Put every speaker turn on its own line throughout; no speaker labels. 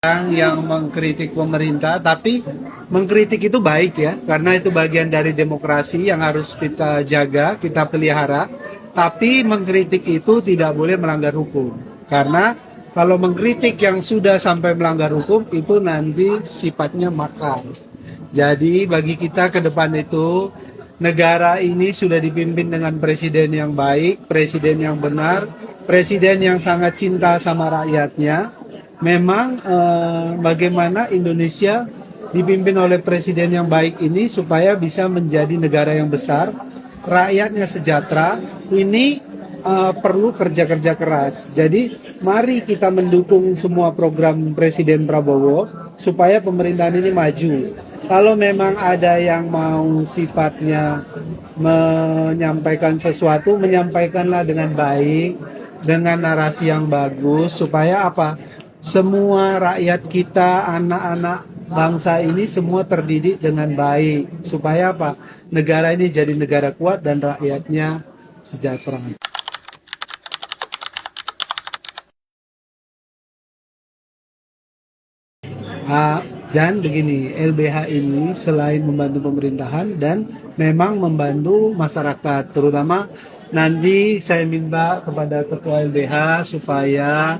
yang mengkritik pemerintah, tapi mengkritik itu baik ya, karena itu bagian dari demokrasi yang harus kita jaga, kita pelihara. Tapi mengkritik itu tidak boleh melanggar hukum, karena kalau mengkritik yang sudah sampai melanggar hukum itu nanti sifatnya makar. Jadi bagi kita ke depan itu negara ini sudah dipimpin dengan presiden yang baik, presiden yang benar, presiden yang sangat cinta sama rakyatnya. Memang bagaimana Indonesia dipimpin oleh presiden yang baik ini supaya bisa menjadi negara yang besar, rakyatnya sejahtera, ini perlu kerja-kerja keras. Jadi mari kita mendukung semua program Presiden Prabowo supaya pemerintahan ini maju. Kalau memang ada yang mau sifatnya menyampaikan sesuatu, menyampaikanlah dengan baik, dengan narasi yang bagus, supaya apa? Semua rakyat kita, anak-anak bangsa ini semua terdidik dengan baik. Supaya apa? Negara ini jadi negara kuat dan rakyatnya sejahtera. Dan begini, LBH ini selain membantu pemerintahan dan memang membantu masyarakat, terutama nanti saya minta kepada Ketua LBH supaya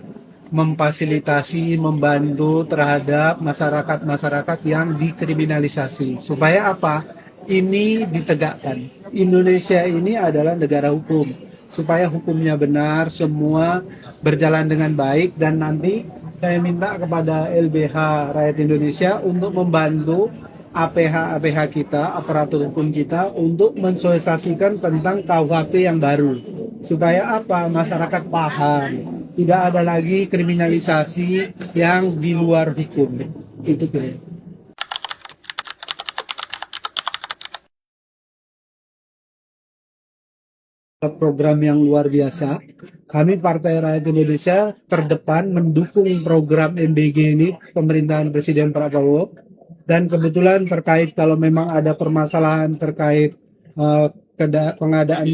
memfasilitasi, membantu terhadap masyarakat-masyarakat yang dikriminalisasi. Supaya apa? Ini ditegakkan. Indonesia ini adalah negara hukum. Supaya hukumnya benar, semua berjalan dengan baik, dan nanti saya minta kepada LBH Rakyat Indonesia untuk membantu APH-APH kita, aparatur hukum kita, untuk mensosialisasikan tentang KUHP yang baru. Supaya apa? Masyarakat paham. Tidak ada lagi kriminalisasi yang di luar hukum. Itu kira. Program yang luar biasa. Kami Partai Rakyat Indonesia terdepan mendukung program MBG ini, pemerintahan Presiden Prabowo. Dan kebetulan terkait kalau memang ada permasalahan terkait pengadaan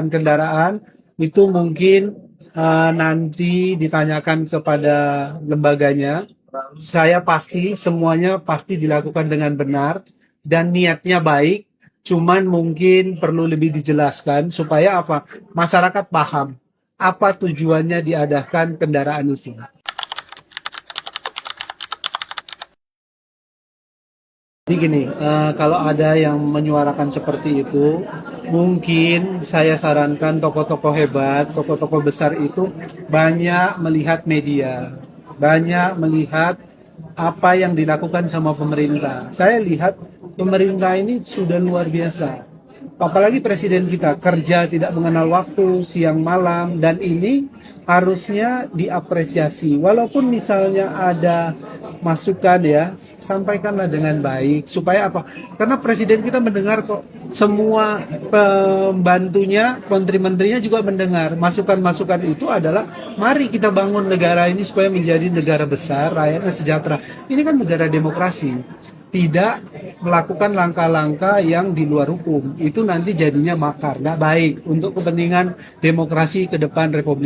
kendaraan itu mungkin nanti ditanyakan kepada lembaganya. Saya pasti semuanya pasti dilakukan dengan benar dan niatnya baik. Cuman mungkin perlu lebih dijelaskan supaya apa? Masyarakat paham apa tujuannya diadakan kendaraan itu. Jadi gini, kalau ada yang menyuarakan seperti itu, mungkin saya sarankan tokoh-tokoh hebat, tokoh-tokoh besar itu banyak melihat media, banyak melihat apa yang dilakukan sama pemerintah. Saya lihat pemerintah ini sudah luar biasa. Apalagi presiden kita kerja tidak mengenal waktu, siang malam, dan ini harusnya diapresiasi. Walaupun misalnya ada masukan ya, sampaikanlah dengan baik. Supaya apa? Karena presiden kita mendengar kok. Semua pembantunya, menteri-menterinya juga mendengar. Masukan-masukan itu adalah mari kita bangun negara ini supaya menjadi negara besar, rakyatnya sejahtera. Ini kan negara demokrasi. Tidak melakukan langkah-langkah yang di luar hukum. Itu nanti jadinya makar, nggak baik untuk kepentingan demokrasi ke depan Republik.